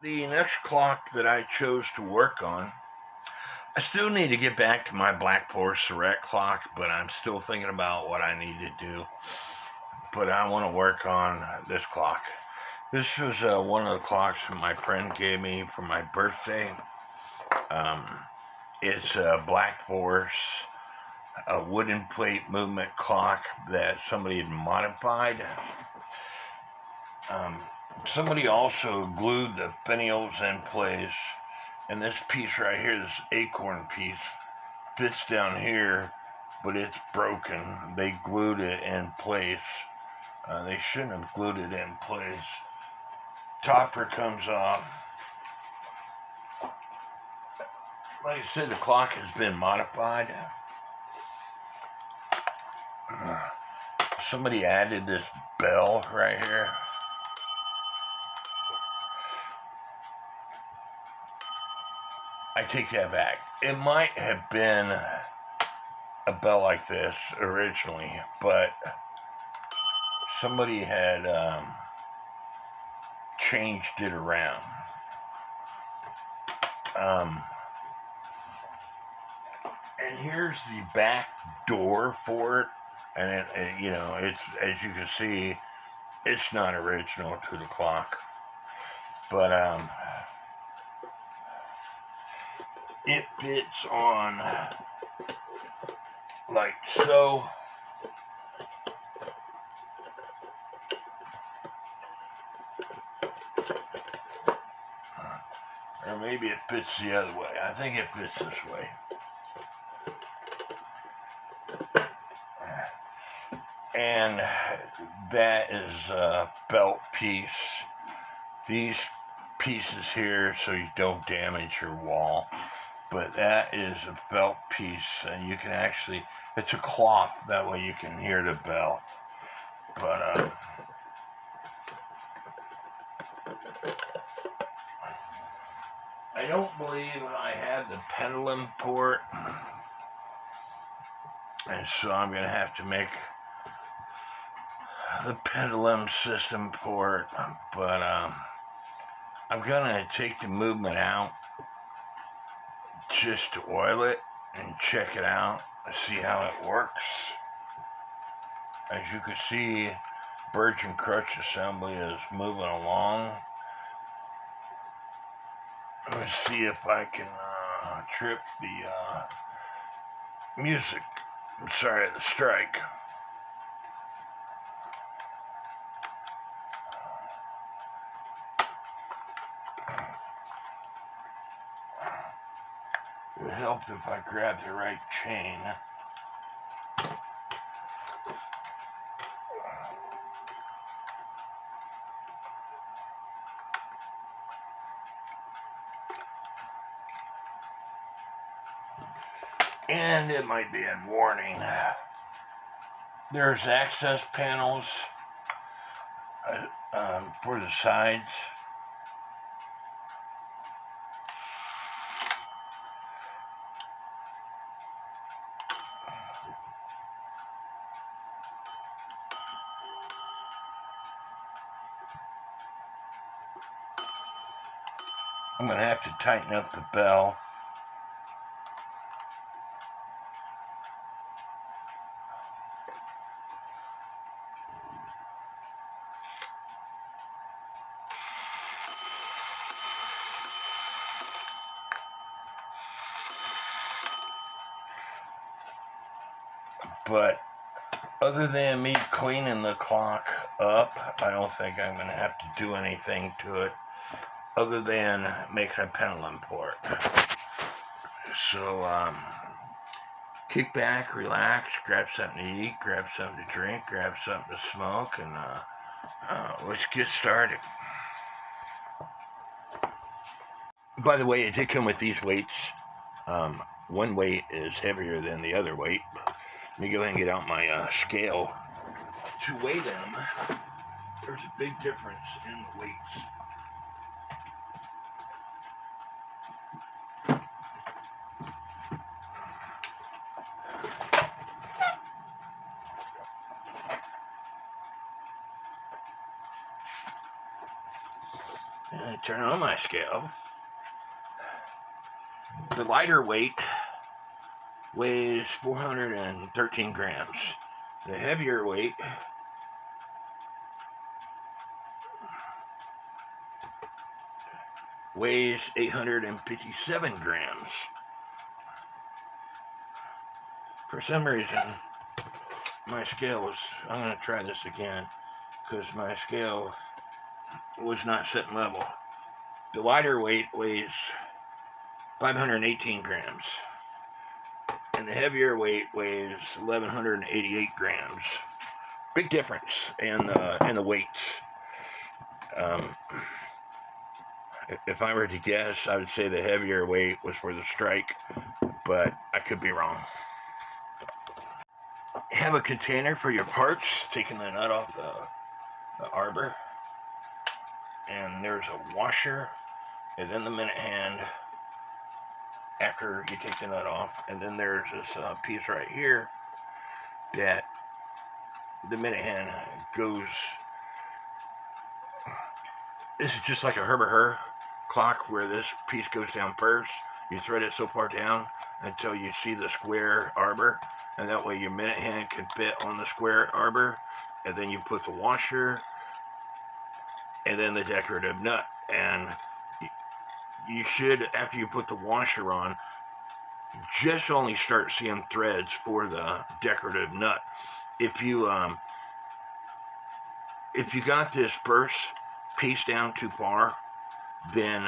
The next clock that I chose to work on, I still need to get back to my Black Forest Biedermeier clock, but I'm still thinking about what I need to do. But I want to work on this clock. This was one of the clocks that my friend gave me for my birthday. It's a Black Forest, a wooden plate movement clock that somebody had modified. Somebody also glued the finials in place, and this piece right here, this acorn piece, fits down here, but it's broken. They glued it in place. They shouldn't have glued it in place. Topper comes off. Like I said, the clock has been modified. Somebody added this bell right here. I take that back. It might have been a bell like this originally, but somebody had changed it around. And here's the back door for it, and it's, as you can see, it's not original to the clock, but it fits on like so. Or maybe it fits the other way. I think it fits this way. And that is a belt piece. These pieces here so you don't damage your wall. But that is a belt piece, and you can actually, it's a cloth, that way you can hear the bell. But I don't believe I have the pendulum port, and so I'm going to have to make the pendulum system for it. But I'm going to take the movement out just to oil it and check it out and see how it works. As you can see, birch and crutch assembly is moving along. Let's see if I can trip the music. Sorry, the strike. It would help if I grabbed the right chain. And it might be in warning. There's access panels for the sides. I'm going to have to tighten up the bell. But other than me cleaning the clock up, I don't think I'm going to have to do anything to it other than making a pendulum for it. So, kick back, relax, grab something to eat, grab something to drink, grab something to smoke, and let's get started. By the way, it did come with these weights. One weight is heavier than the other weight. Let me go ahead and get out my scale to weigh them. There's a big difference in the weights. turn on my scale. The lighter weight weighs 413 grams. The heavier weight weighs 857 grams. For some reason, my scale was, I'm going to try this again, because my scale was not set level. The lighter weight weighs 518 grams, and the heavier weight weighs 1,188 grams. Big difference in the weights. If I were to guess, I would say the heavier weight was for the strike, but I could be wrong. Have a container for your parts, taking the nut off the arbor, and there's a washer, and then the minute hand after you take the nut off, and then there's this piece right here that the minute hand goes. This is just like a Herber clock, where this piece goes down first. You thread it so far down until you see the square arbor, and that way your minute hand can fit on the square arbor, and then you put the washer and then the decorative nut. And you should, after you put the washer on, just only start seeing threads for the decorative nut. If you got this first piece down too far, then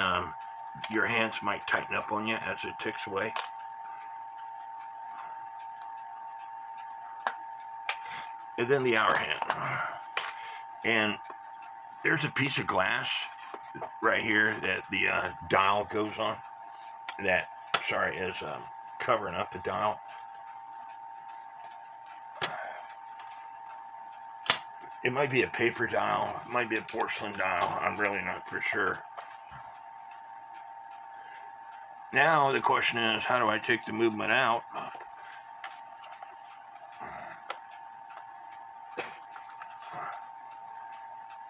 your hands might tighten up on you as it ticks away. And then the hour hand. And there's a piece of glass right here that the dial goes on. That, sorry, is covering up the dial. It might be a paper dial, it might be a porcelain dial, I'm really not for sure. Now the question is, how do I take the movement out?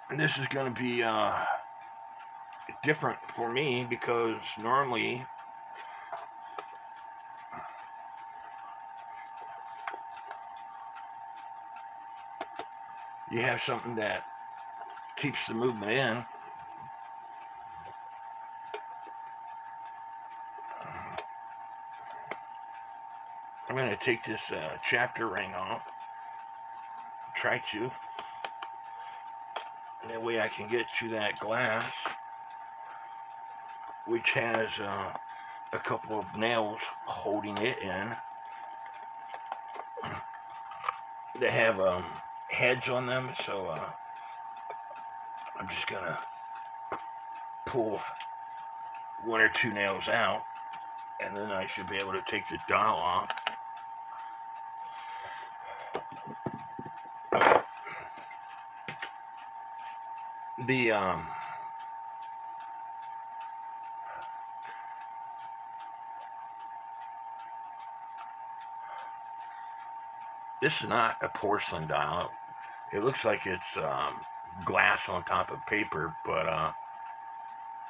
And this is going to be different for me, because normally you have something that keeps the movement in. I'm going to take this chapter ring off. Try to. And that way I can get to that glass, which has a couple of nails holding it in. They have heads on them, so I'm just gonna pull one or two nails out, and then I should be able to take the dial off. This is not a porcelain dial. It looks like it's glass on top of paper, but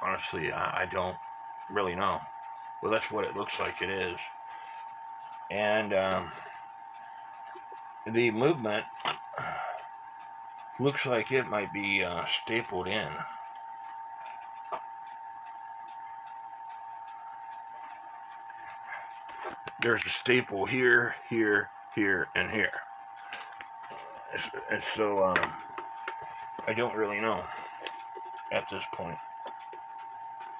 honestly, I don't really know. Well, that's what it looks like it is. And the movement looks like it might be stapled in. There's a staple here, here, here, and here. And so I don't really know at this point.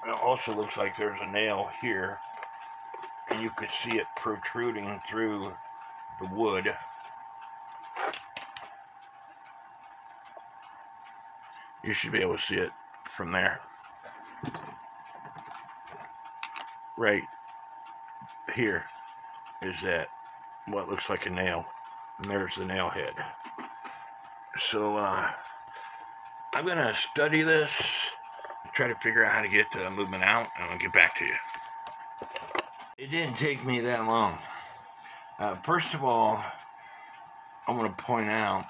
It also looks like there's a nail here, and you could see it protruding through the wood. You should be able to see it from there. Right here is that what looks like a nail, and there's the nail head. So I'm gonna study this, try to figure out how to get the movement out, and I'll get back to you. It didn't take me that long. First of all, I want to point out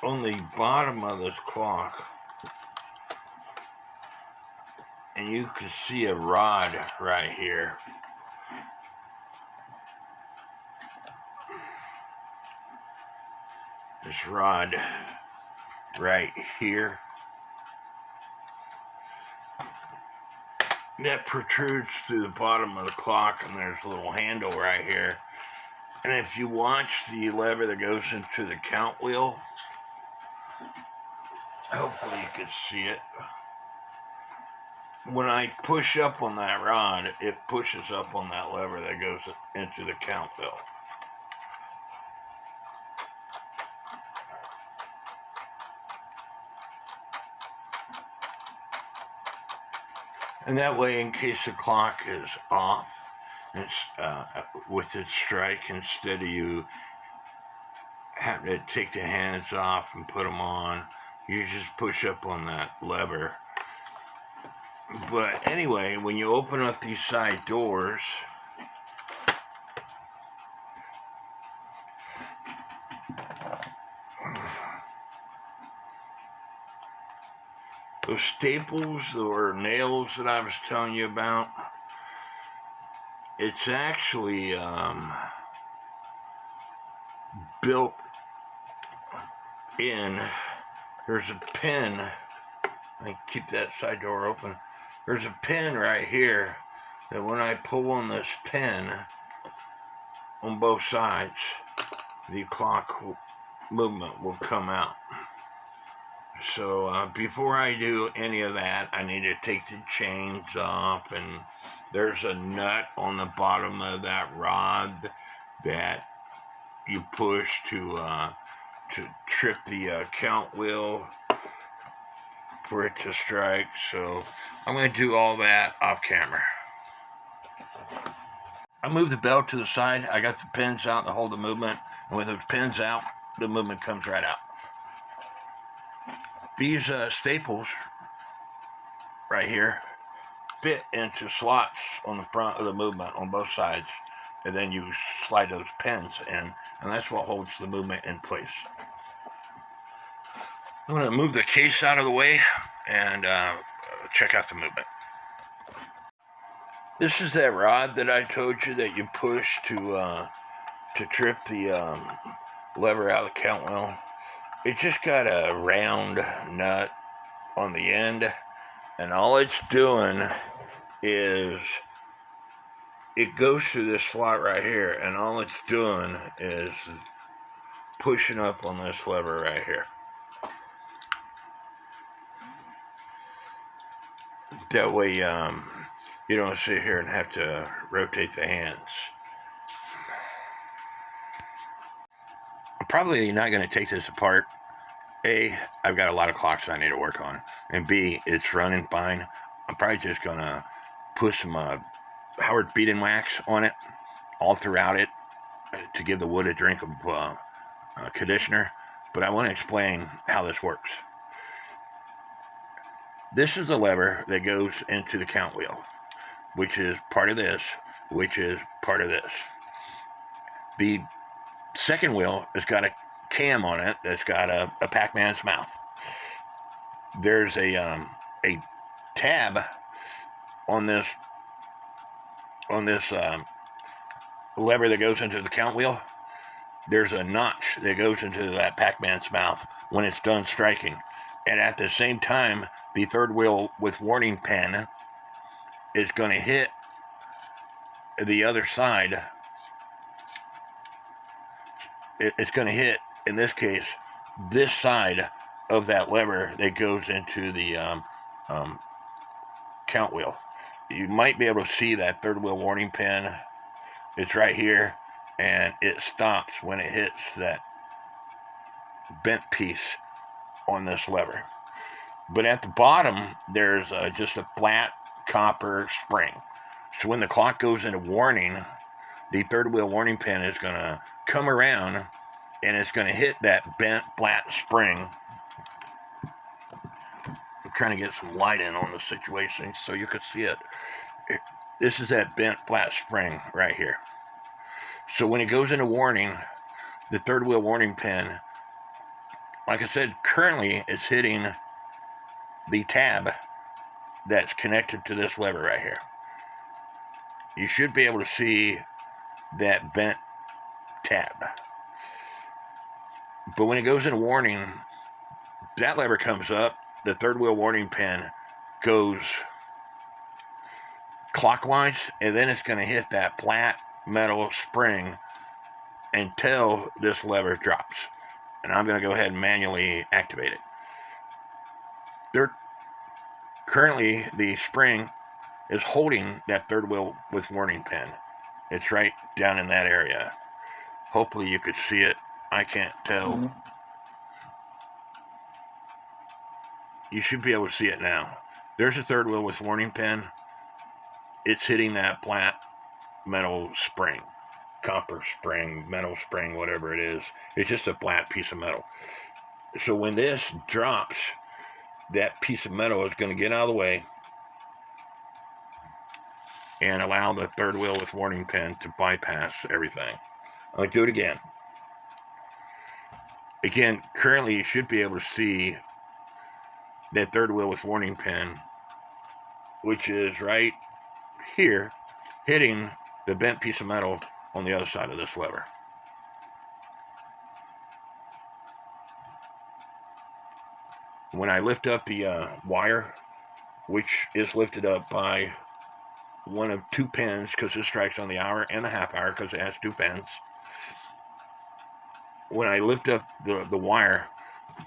on the bottom of this clock, and you can see a rod right here. This rod right here that protrudes through the bottom of the clock, and there's a little handle right here. And if you watch the lever that goes into the count wheel, hopefully you can see it. When I push up on that rod, it pushes up on that lever that goes into the count wheel. And that way, in case the clock is off, it's with its strike, instead of you having to take the hands off and put them on, you just push up on that lever. But anyway, when you open up these side doors, those staples or nails that I was telling you about, it's actually built in. There's a pin. I keep that side door open. There's a pin right here that when I pull on this pin on both sides, the clock movement will come out. So before I do any of that, I need to take the chains off, and there's a nut on the bottom of that rod that you push to trip the count wheel for it to strike. So I'm going to do all that off camera. I move the belt to the side. I got the pins out to hold the movement, and with those pins out, the movement comes right out. These staples right here fit into slots on the front of the movement on both sides, and then you slide those pins in, and that's what holds the movement in place. I'm going to move the case out of the way and check out the movement. This is that rod that I told you that you push to trip the lever out of the count wheel. It just got a round nut on the end, and all it's doing is it goes through this slot right here, and all it's doing is pushing up on this lever right here. That way you don't sit here and have to rotate the hands. I'm probably not going to take this apart. A, I've got a lot of clocks I need to work on, and B, it's running fine. I'm probably just going to put some Howard bead wax on it all throughout it to give the wood a drink of conditioner, but I want to explain how this works. This is the lever that goes into the count wheel, which is part of this, which is part of this. The second wheel has got a cam on it that's got a Pac-Man's mouth. There's a tab on this lever that goes into the count wheel. There's a notch that goes into that Pac-Man's mouth when it's done striking, and at the same time, the third wheel with warning pin is going to hit the other side. It's going to hit, in this case, this side of that lever that goes into the count wheel. You might be able to see that third wheel warning pin. It's right here, and it stops when it hits that bent piece on this lever. But at the bottom, there's just a flat copper spring. So when the clock goes into warning, the third wheel warning pin is going to come around, and it's going to hit that bent flat spring. I'm trying to get some light in on the situation so you can see it. This is that bent flat spring right here. So when it goes into warning, the third wheel warning pin, like I said, currently it's hitting the tab that's connected to this lever right here. You should be able to see that bent tab. But when it goes into warning, that lever comes up, the third wheel warning pin goes clockwise, and then it's going to hit that flat metal spring until this lever drops. And I'm going to go ahead and manually activate it. Currently, the spring is holding that third wheel with warning pin. It's right down in that area. Hopefully you could see it. I can't tell. You should be able to see it now. There's a third wheel with warning pin. It's hitting that flat metal spring. Copper spring, metal spring, whatever it is. It's just a flat piece of metal. So when this drops, that piece of metal is going to get out of the way and allow the third wheel with warning pin to bypass everything. I'll do it again. Again, currently you should be able to see that third wheel with warning pin, which is right here, hitting the bent piece of metal on the other side of this lever. When I lift up the wire, which is lifted up by one of two pins, because this strikes on the hour and the half hour because it has two pins. When I lift up the wire,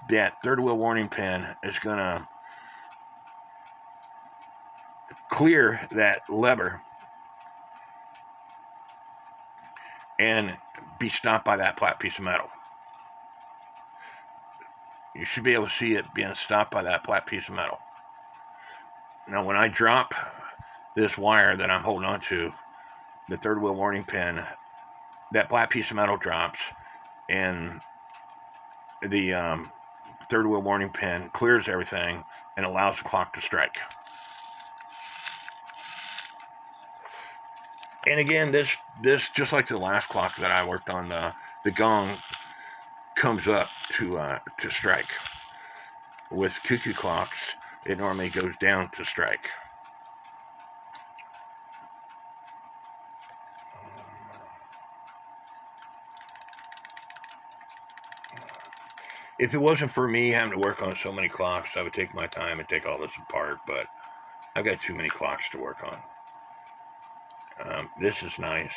that third wheel warning pin is going to clear that lever and be stopped by that flat piece of metal. You should be able to see it being stopped by that flat piece of metal. Now, when I drop this wire that I'm holding on to, the third wheel warning pin, that flat piece of metal drops, and the third wheel warning pin clears everything and allows the clock to strike. And again, this just like the last clock that I worked on, the gong comes up to strike. With cuckoo clocks, it normally goes down to strike. If it wasn't for me having to work on so many clocks, I would take my time and take all this apart, but I've got too many clocks to work on. This is nice.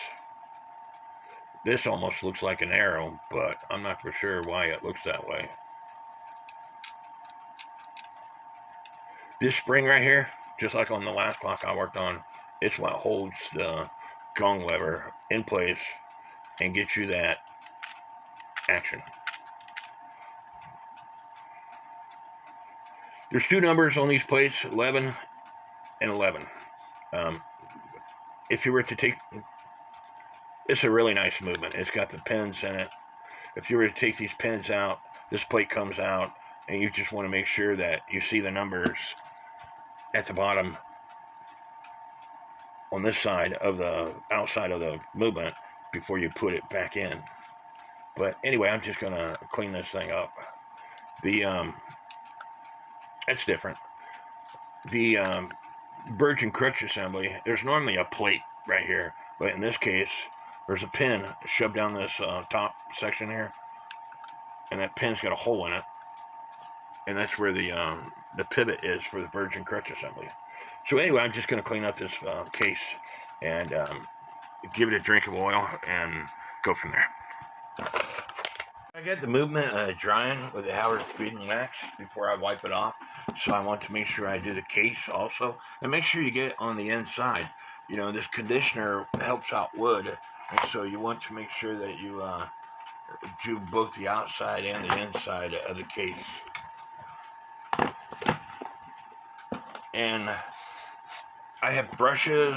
This almost looks like an arrow, but I'm not for sure why it looks that way. This spring right here, just like on the last clock I worked on, it's what holds the gong lever in place and gets you that action. There's two numbers on these plates, 11 and 11. If you were to take, it's a really nice movement. It's got the pins in it. If you were to take these pins out, this plate comes out, and you just want to make sure that you see the numbers at the bottom on this side of the outside of the movement before you put it back in. But anyway, I'm just going to clean this thing up. That's different. The birch and crutch assembly, there's normally a plate right here, but in this case, there's a pin shoved down this top section here, and that pin's got a hole in it, and that's where the pivot is for the birch and crutch assembly. So anyway, I'm just going to clean up this case and give it a drink of oil and go from there. I get the movement drying with the Howard Speed and Wax before I wipe it off, so I want to make sure I do the case also, and make sure you get it on the inside. You know, this conditioner helps out wood, and so you want to make sure that you do both the outside and the inside of the case. And I have brushes,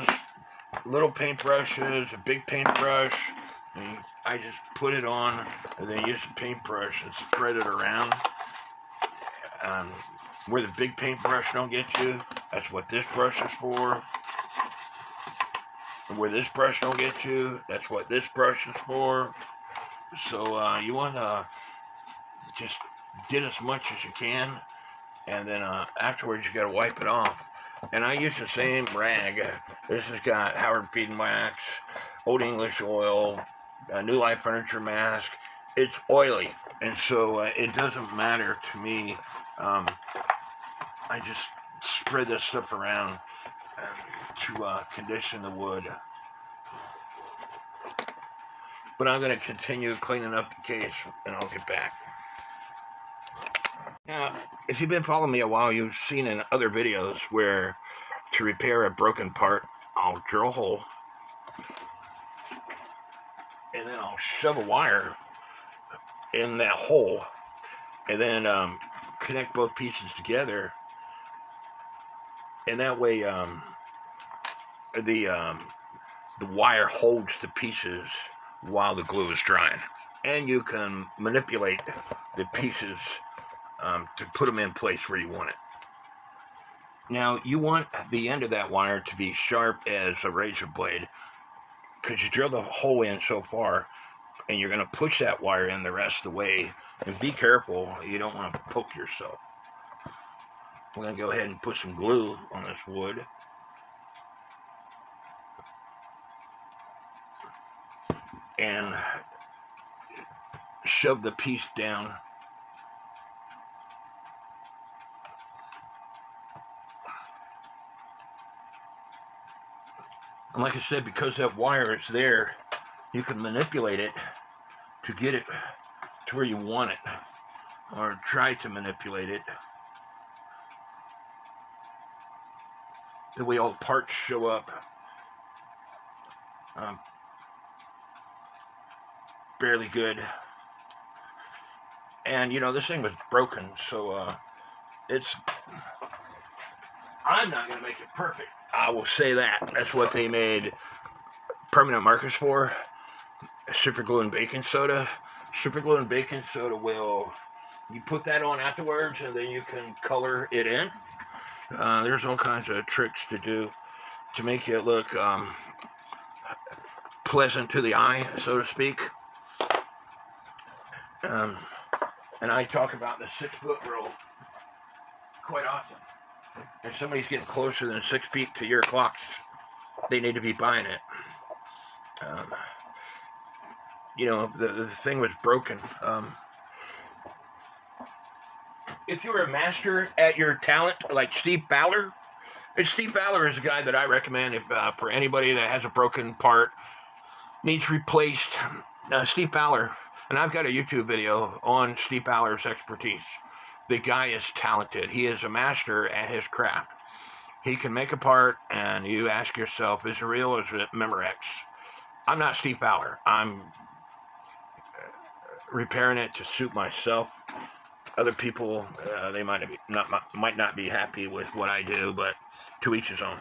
little paint brushes, a big paintbrush, and I just put it on and then use the paintbrush and spread it around. Where the big paintbrush don't get you, that's what this brush is for. And where this brush don't get you, that's what this brush is for. So you want to just get as much as you can, and then afterwards you got to wipe it off. And I use the same rag. This has got Howard Beeswax, Old English oil, New Life Furniture Mask. It's oily, and so it doesn't matter to me. I just spread this stuff around to condition the wood. But I'm going to continue cleaning up the case, and I'll get back. Now, if you've been following me a while, you've seen in other videos where to repair a broken part, I'll drill a hole, and then I'll shove a wire in that hole, and then connect both pieces together, and that way the wire holds the pieces while the glue is drying, and you can manipulate the pieces to put them in place where you want it. Now, you want the end of that wire to be sharp as a razor blade, because you drill the hole in so far, and you're going to push that wire in the rest of the way. And be careful, you don't want to poke yourself. I'm going to go ahead and put some glue on this wood. And shove the piece down. And like I said, because that wire is there, you can manipulate it to get it to where you want it, or try to manipulate it. The way all the parts show up fairly good. And you know, this thing was broken, so I'm not going to make it perfect. I will say that. That's what they made permanent markers for. Super glue and baking soda. Super glue and baking soda will, you put that on afterwards, and then you can color it in. There's all kinds of tricks to do to make it look pleasant to the eye, so to speak. And I talk about the 6-foot rule quite often. If somebody's getting closer than 6 feet to your clocks, they need to be buying it. You know, the thing was broken. If you're a master at your talent, like Steve Fowler, and Steve Fowler is a guy that I recommend if for anybody that has a broken part, needs replaced. Steve Fowler, and I've got a YouTube video on Steve Fowler's expertise. The guy is talented. He is a master at his craft. He can make a part, and you ask yourself, is it real or is it Memorex? I'm not Steve Fowler. I'm repairing it to suit myself. Other people, they might not be happy with what I do, but to each his own.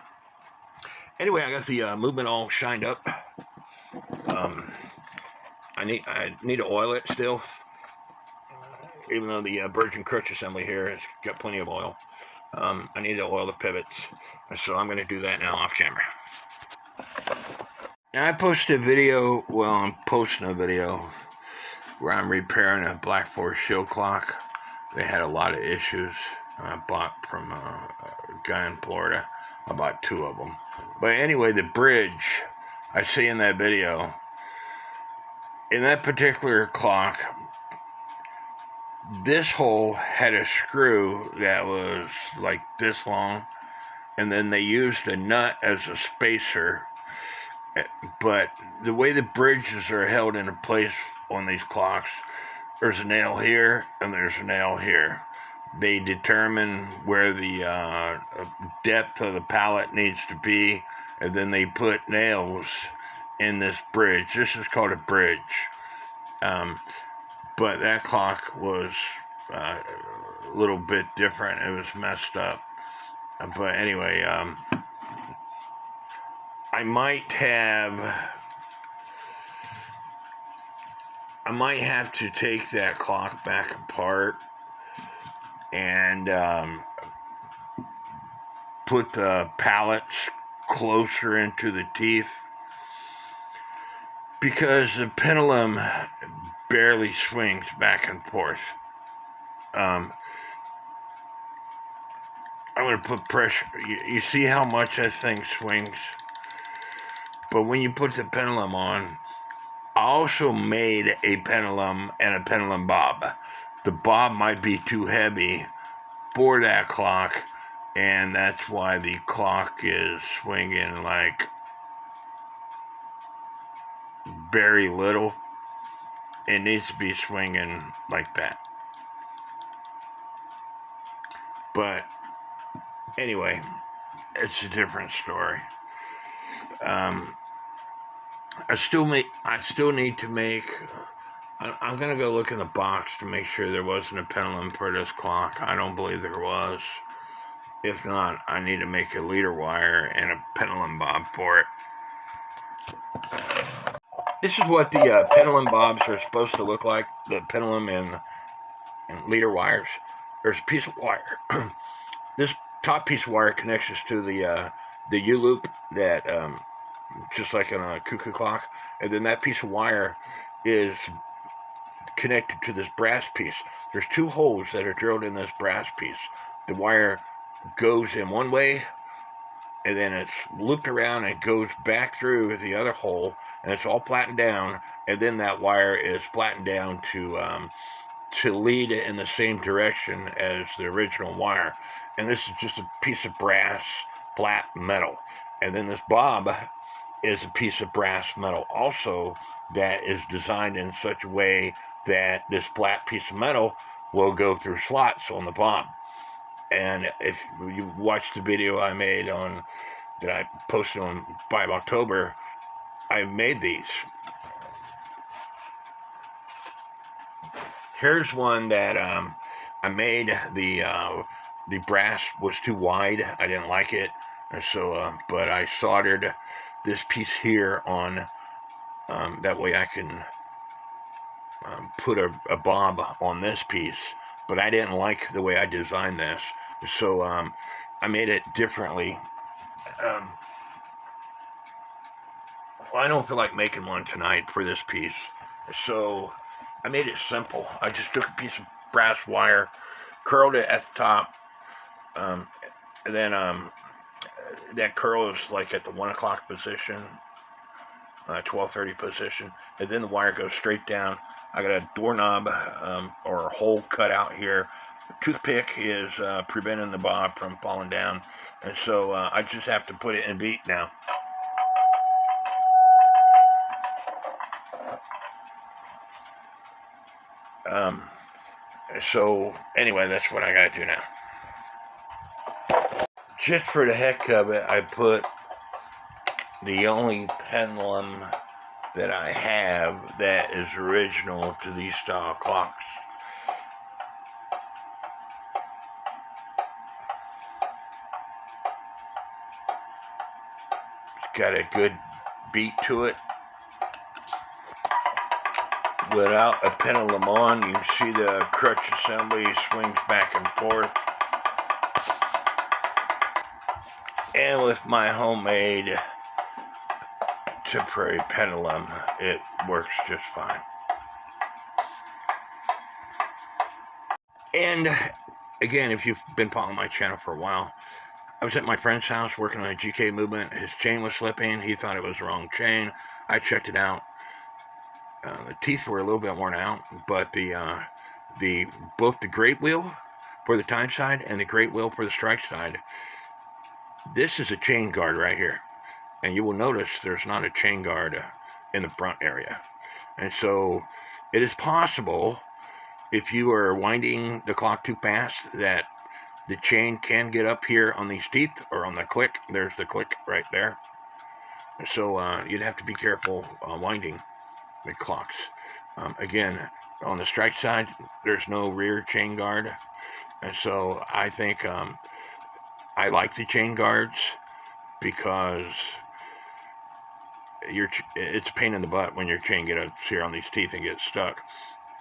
Anyway, I got the movement all shined up. I need to oil it still, even though the Virgin Crutch assembly here has got plenty of oil. I need to oil the pivots, so I'm going to do that now off camera. Now I posted a video, I'm posting a video where I'm repairing a Black Forest show clock. They had a lot of issues. I bought from a guy in Florida. I bought 2 of them. But anyway, the bridge I see in that video, in that particular clock, this hole had a screw that was like this long, and then they used a nut as a spacer. But the way the bridges are held into place on these clocks, there's a nail here and there's a nail here. They determine where the depth of the pallet needs to be, and then they put nails in this bridge. This is called a bridge. But that clock was a little bit different. It was messed up. But anyway, I might have to take that clock back apart and put the pallets closer into the teeth, because the pendulum barely swings back and forth. I'm going to put pressure. You see how much this thing swings? But when you put the pendulum on, I also made a pendulum and a pendulum bob. The bob might be too heavy for that clock, and that's why the clock is swinging like very little. It needs to be swinging like that. But anyway, it's a different story. I still need to make. I'm gonna go look in the box to make sure there wasn't a pendulum for this clock. I don't believe there was. If not, I need to make a leader wire and a pendulum bob for it. This is what the pendulum bobs are supposed to look like. The pendulum and leader wires. There's a piece of wire. This top piece of wire connects us to the U-loop that just like on a cuckoo clock, and then that piece of wire is connected to this brass piece. There's two holes that are drilled in this brass piece. The wire goes in one way, and then it's looped around and goes back through the other hole, and it's all flattened down, and then that wire is flattened down to lead in the same direction as the original wire. And this is just a piece of brass, flat metal. And then this bob is a piece of brass metal also that is designed in such a way that this flat piece of metal will go through slots on the bob. And if you watch the video I made that I posted on 5 October, I made these. Here's one that I made. The brass was too wide. I didn't like it, so but I soldered this piece here on. That way I can put a bob on this piece. But I didn't like the way I designed this, so I made it differently. Well, I don't feel like making one tonight for this piece, so I made it simple. I just took a piece of brass wire, curled it at the top, and then that curl is like at the 1 o'clock position, 12:30 position, and then the wire goes straight down. I got a doorknob or a hole cut out here. The toothpick is preventing the bob from falling down, and so I just have to put it in beat now. So anyway, that's what I gotta do now. Just for the heck of it, I put the only pendulum that I have that is original to these style clocks. It's got a good beat to it. Without a pendulum on, you can see the crutch assembly swings back and forth. And with my homemade temporary pendulum, it works just fine. And again, if you've been following my channel for a while, I was at my friend's house working on a GK movement. His chain was slipping. He thought it was the wrong chain. I checked it out. The teeth were a little bit worn out, but both the great wheel for the time side and the great wheel for the strike side, this is a chain guard right here. And you will notice there's not a chain guard in the front area. And so it is possible, if you are winding the clock too fast, that the chain can get up here on these teeth or on the click. There's the click right there. So you'd have to be careful winding the clocks. Again, on the strike side, there's no rear chain guard. And so I think I like the chain guards because it's a pain in the butt when your chain gets here on these teeth and gets stuck.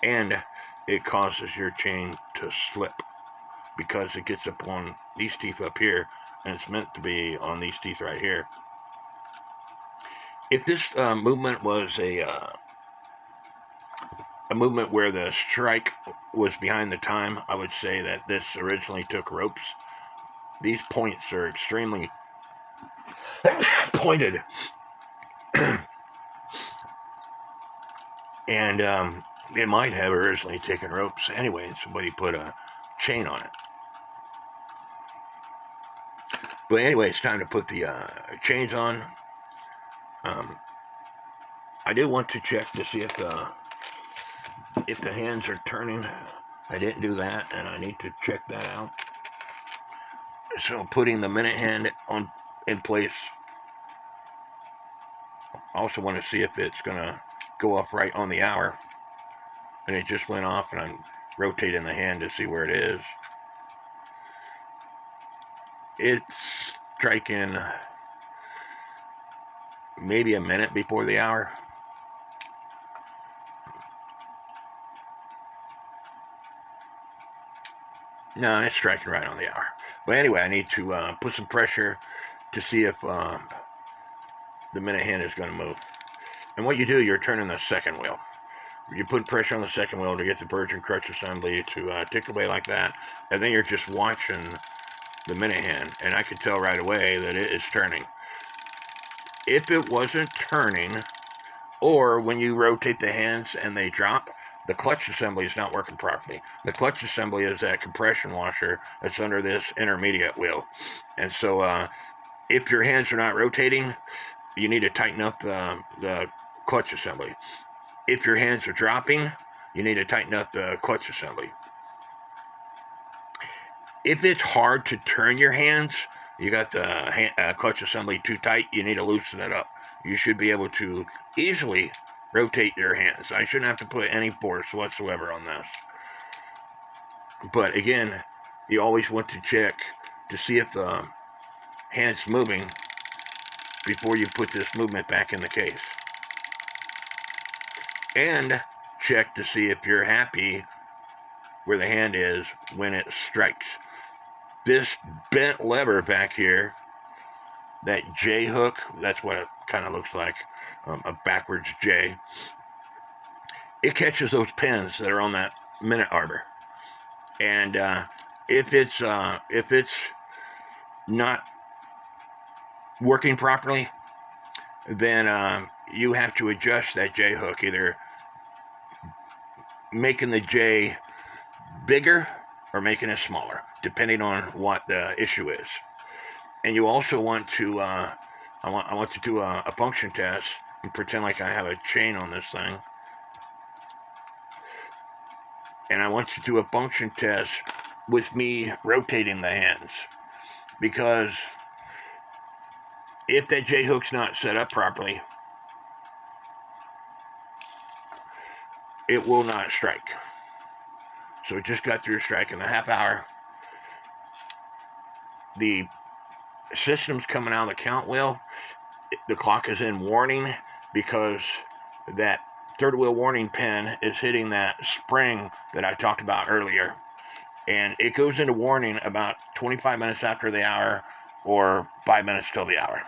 And it causes your chain to slip because it gets up on these teeth up here, and it's meant to be on these teeth right here. If this movement was a movement where the strike was behind the time, I would say that this originally took ropes. these points are extremely pointed. And it might have originally taken ropes anyway, and somebody put a chain on it. But anyway, it's time to put the chains on. I do want to check to see if the hands are turning. I didn't do that, and I need to check that out. So putting the minute hand in place. I also want to see if it's going to go off right on the hour. And it just went off, and I'm rotating the hand to see where it is. It's striking maybe a minute before the hour. No, it's striking right on the hour. But anyway, I need to put some pressure to see if the minute hand is going to move. And what you do, you're turning the second wheel. You put pressure on the second wheel to get the birch and crutch assembly to tick away like that. And then you're just watching the minute hand. And I could tell right away that it is turning. If it wasn't turning, or when you rotate the hands and they drop, the clutch assembly is not working properly. The clutch assembly is that compression washer that's under this intermediate wheel. And so if your hands are not rotating, you need to tighten up the clutch assembly. If your hands are dropping, you need to tighten up the clutch assembly. If it's hard to turn your hands, you got the clutch assembly too tight, you need to loosen it up. You should be able to easily rotate your hands. I shouldn't have to put any force whatsoever on this. But again, you always want to check to see if the hand's moving before you put this movement back in the case. And check to see if you're happy where the hand is when it strikes. This bent lever back here, that J hook, that's what it kind of looks like, a backwards J. It catches those pins that are on that minute arbor. And if it's not working properly, then you have to adjust that J hook, either making the J bigger or making it smaller, depending on what the issue is. And you also want to, I want to do a function test and pretend like I have a chain on this thing. And I want to do a function test with me rotating the hands. Because if that J hook's not set up properly, it will not strike. So it just got through striking the half hour. The system's coming out of the count wheel. The clock is in warning because that third wheel warning pin is hitting that spring that I talked about earlier. And it goes into warning about 25 minutes after the hour or 5 minutes till the hour.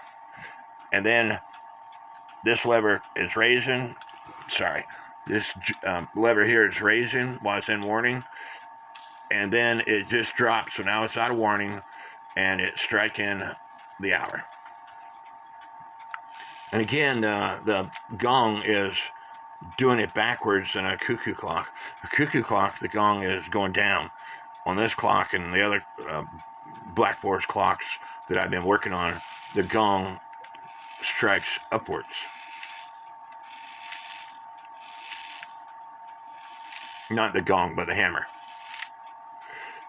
And then this lever is raising. This lever here is raising while it's in warning. And then it just drops. So now it's out of warning and it's striking the hour. And again, the gong is doing it backwards in a cuckoo clock. A cuckoo clock, the gong is going down. On this clock and the other Black Forest clocks that I've been working on, the gong strikes upwards. Not the gong, but the hammer.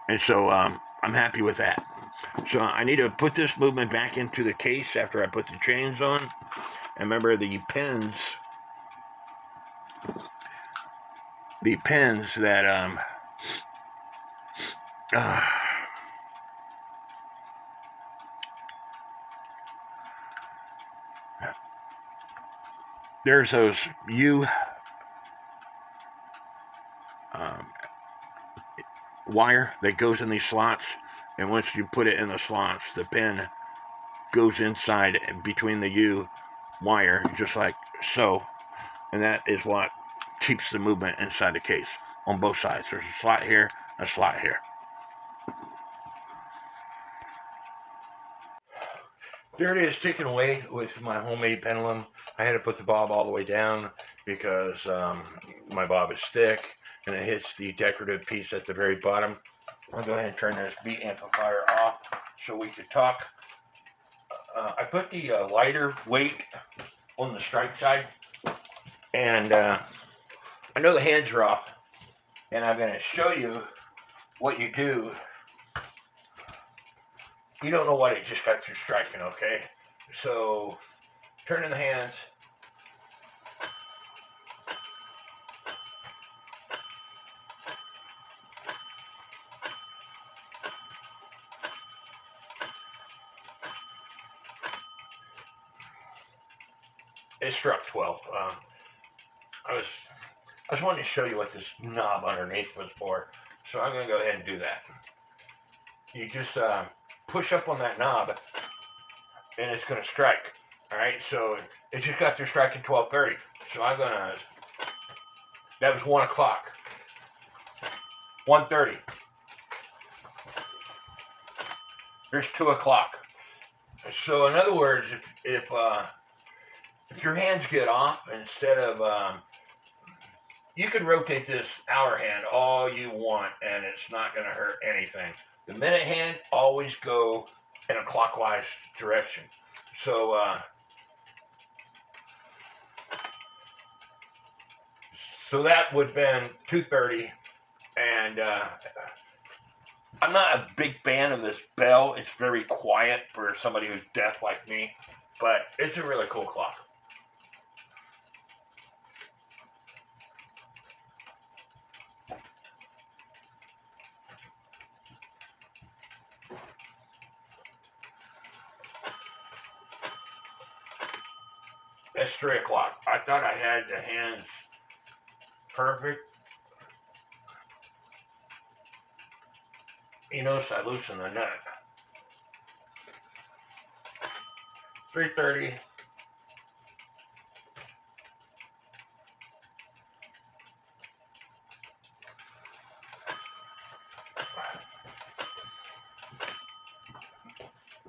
And so I'm happy with that. So I need to put this movement back into the case after I put the chains on. And remember the pins that there's those U wire that goes in these slots, and once you put it in the slots, the pin goes inside between the U wire, just like so, and that is what keeps the movement inside the case on both sides. There's a slot here, a slot here. There it is, ticking away with my homemade pendulum. I had to put the bob all the way down because my bob is thick and it hits the decorative piece at the very bottom. I'll go ahead and turn this beat amplifier off so we could talk. I put the lighter weight on the strike side, and I know the hands are off, and I'm going to show you what you do. You don't know what it just got through striking, okay? So, turning the hands. It struck 12. I was wanting to show you what this knob underneath was for, so I'm going to go ahead and do that. You just push up on that knob, and it's going to strike. All right, so it just got through striking 12:30. So I'm going to. That was 1 o'clock. 1:30. There's 2 o'clock. So in other words, if your hands get off, instead of, you could rotate this hour hand all you want, and it's not going to hurt anything. The minute hand, always go in a clockwise direction. So, so that would have been 2:30, and I'm not a big fan of this bell. It's very quiet for somebody who's deaf like me, but it's a really cool clock. It's 3 o'clock. I thought I had the hands perfect. You notice I loosened the nut. 3:30.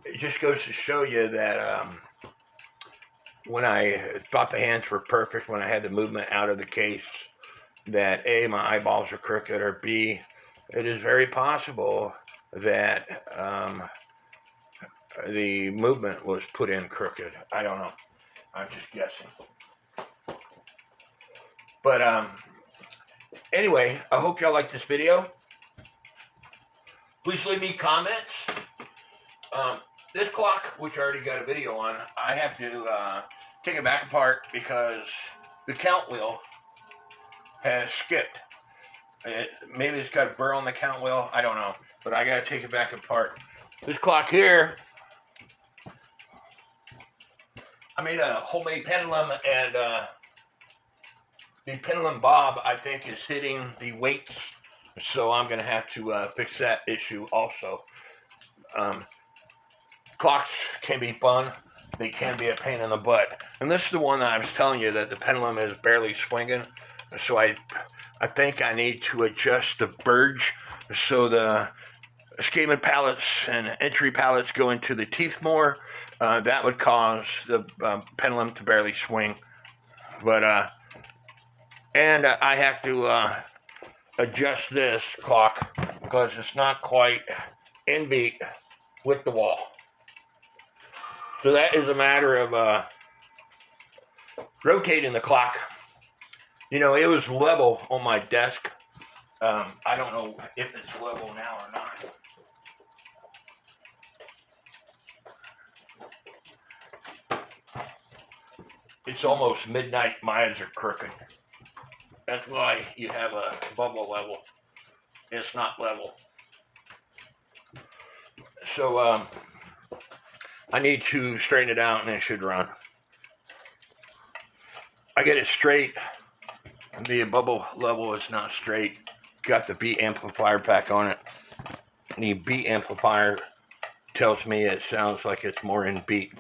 It just goes to show you that when I thought the hands were perfect, when I had the movement out of the case, that A, my eyeballs are crooked, or B, it is very possible that the movement was put in crooked. I don't know. I'm just guessing. But anyway, I hope y'all like this video. Please leave me comments. This clock, which I already got a video on, I have to take it back apart because the count wheel has skipped. Maybe it's got a burr on the count wheel. I don't know. But I got to take it back apart. This clock here, I made a homemade pendulum, and the pendulum bob, I think, is hitting the weights. So I'm going to have to fix that issue also. Clocks can be fun. They can be a pain in the butt. And this is the one that I was telling you that the pendulum is barely swinging. So I think I need to adjust the burge so the escapement pallets and entry pallets go into the teeth more. That would cause the pendulum to barely swing. But, and I have to adjust this clock because it's not quite in beat with the wall. So that is a matter of rotating the clock. You know, it was level on my desk. I don't know if it's level now or not. It's almost midnight. My eyes are crooked. That's why you have a bubble level. It's not level. So, I need to straighten it out and it should run. I get it straight. The bubble level is not straight. Got the beat amplifier back on it. The beat amplifier tells me it sounds like it's more in beat.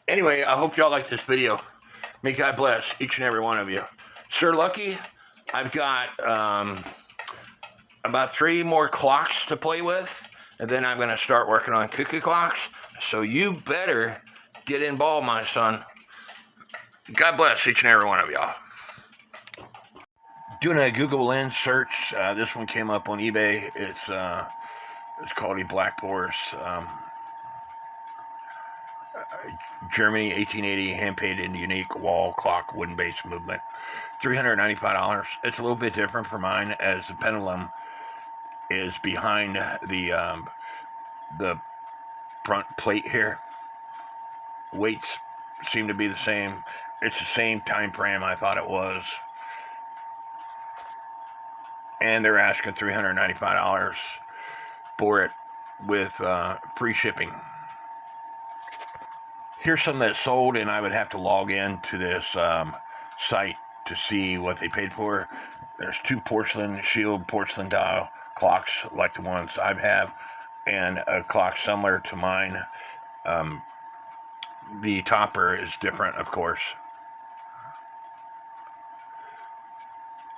Anyway, I hope y'all like this video. May God bless each and every one of you. Sir Lucky, I've got about 3 more clocks to play with. And then I'm going to start working on cuckoo clocks. So you better get involved, my son. God bless each and every one of y'all. Doing a Google Lens search. This one came up on eBay. It's called a Black Forest Germany 1880 hand-painted unique wall clock wooden base movement. $395. It's a little bit different for mine, as the pendulum is behind the front plate here. Weights seem to be the same. It's the same time frame I thought it was. And they're asking $395 for it with free shipping. Here's some that's sold, and I would have to log in to this site to see what they paid for. There's 2 porcelain dial clocks like the ones I have, and a clock similar to mine. The topper is different, of course.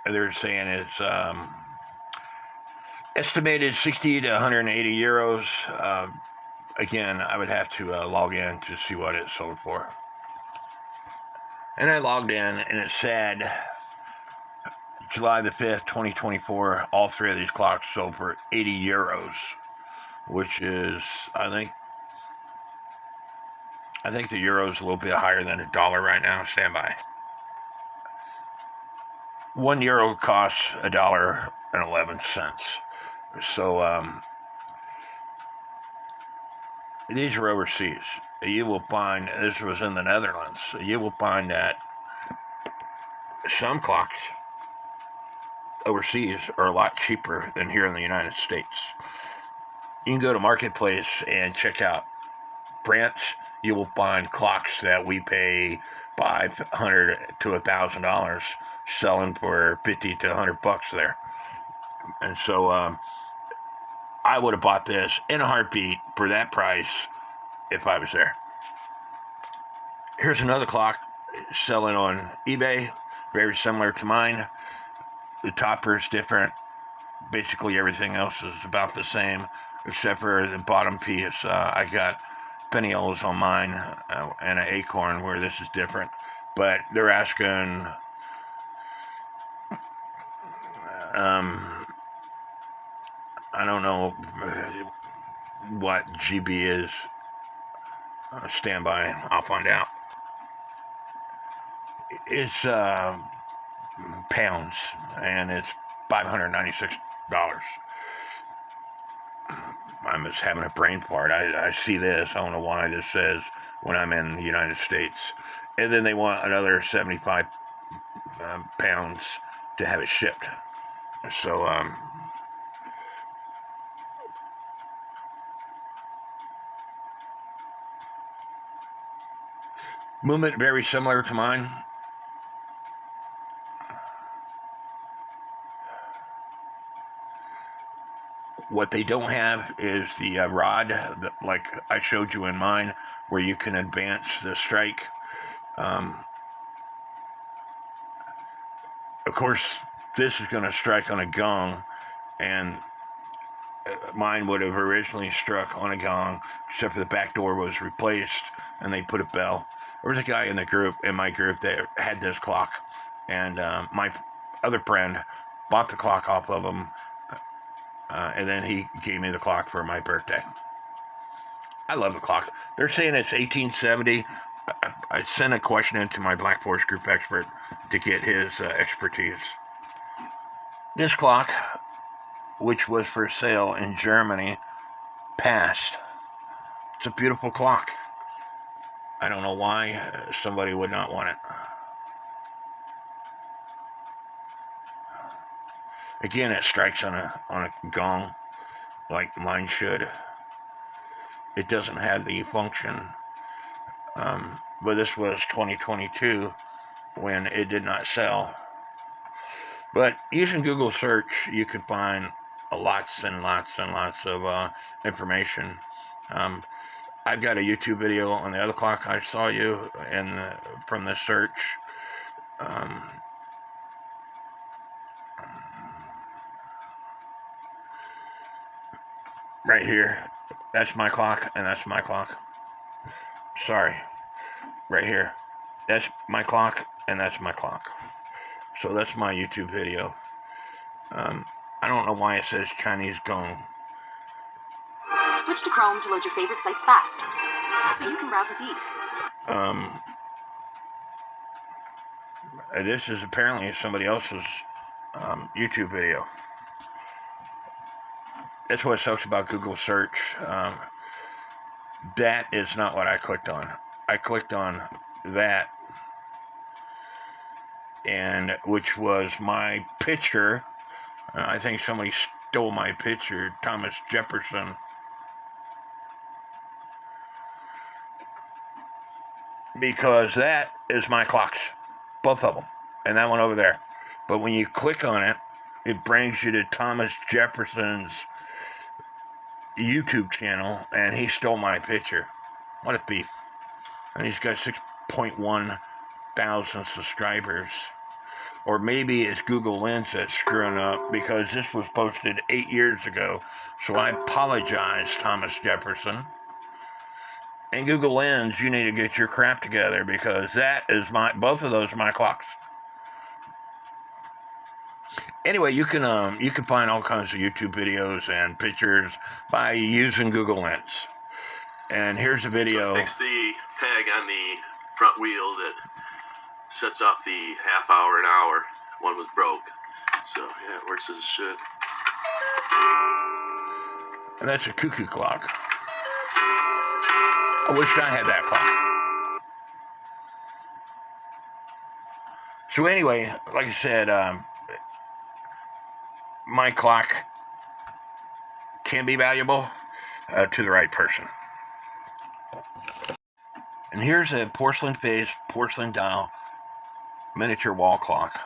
They're saying it's estimated 60 to 180 euros. Again, I would have to log in to see what it sold for. And I logged in, and it said July the 5th, 2024, all 3 of these clocks sold for 80 euros, which is, I think the euro is a little bit higher than $1 right now. Stand by. 1 euro costs $1.11. So, these are overseas. You will find, this was in the Netherlands, you will find that some clocks overseas are a lot cheaper than here in the United States. You can go to Marketplace and check out France. You will find clocks that we pay $500 to $1,000 selling for $50 to $100 there. And so I would have bought this in a heartbeat for that price if I was there. Here's another clock selling on eBay, very similar to mine. The topper is different. Basically everything else is about the same, except for the bottom piece. I got penioles on mine and an acorn, where this is different. But they're asking I don't know what GB is. Stand by, I'll find out. It's pounds, and it's $596. I'm just having a brain fart. I see this. I don't know why this says when I'm in the United States. And then they want another 75 pounds to have it shipped. So, movement very similar to mine. What they don't have is the rod, like I showed you in mine, where you can advance the strike. Of course, this is going to strike on a gong, and mine would have originally struck on a gong, except for the back door was replaced, and they put a bell. There was a guy in my group that had this clock, and my other friend bought the clock off of him, and then he gave me the clock for my birthday. I love the clock. They're saying it's 1870. I sent a question into my Black Forest group expert to get his expertise. This clock, which was for sale in Germany, passed. It's a beautiful clock. I don't know why somebody would not want it. Again, it strikes on a gong, like mine should. It doesn't have the function, but this was 2022 when it did not sell. But using Google search, you could find lots and lots and lots of information. I've got a YouTube video on the other clock I saw you from this search. right here. That's my clock, and that's my clock. Sorry, right here. That's my clock, and that's my clock. So that's my YouTube video. I don't know why it says Chinese gong. Switch to Chrome to load your favorite sites fast, so you can browse with ease. This is apparently somebody else's YouTube video. That's what sucks about Google search. That is not what I clicked on. I clicked on that, and which was my picture. I think somebody stole my picture, Thomas Jefferson. Because that is my clocks, both of them, and that one over there. But when you click on it, it brings you to Thomas Jefferson's YouTube channel, and he stole my picture. What a thief. And he's got 6.1 thousand subscribers. Or maybe it's Google Lens that's screwing up, because this was posted 8 years ago. So I apologize, Thomas Jefferson. And Google Lens, you need to get your crap together, because that is both of those are my clocks. Anyway, you can find all kinds of YouTube videos and pictures by using Google Lens. And here's a video. So fix the peg on the front wheel that sets off the half hour an hour. One was broke. So yeah, it works as it should. And that's a cuckoo clock. I wish I had that clock. So anyway, like I said, my clock can be valuable to the right person. And here's a porcelain face, porcelain dial, miniature wall clock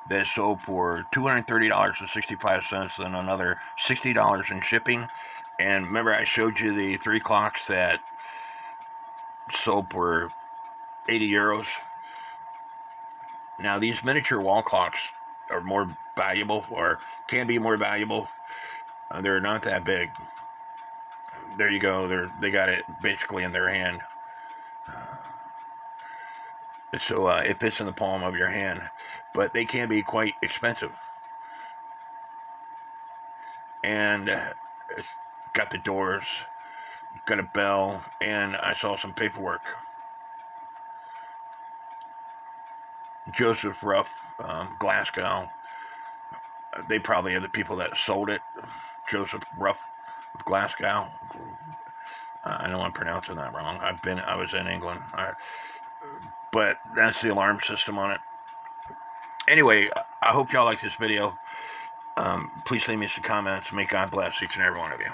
that sold for $230.65 and another $60 in shipping. And remember, I showed you the 3 clocks that sold for 80 euros. Now, these miniature wall clocks are more valuable, or can be more valuable. They're not that big. There you go. They got it basically in their hand. So it fits in the palm of your hand. But they can be quite expensive. And it's got the doors, got a bell, and I saw some paperwork. Joseph Ruff, Glasgow. They probably are the people that sold it. Joseph Ruff of Glasgow. I know I'm pronouncing that wrong. I was in England. But that's the alarm system on it. Anyway, I hope y'all like this video. Please leave me some comments. May God bless each and every one of you.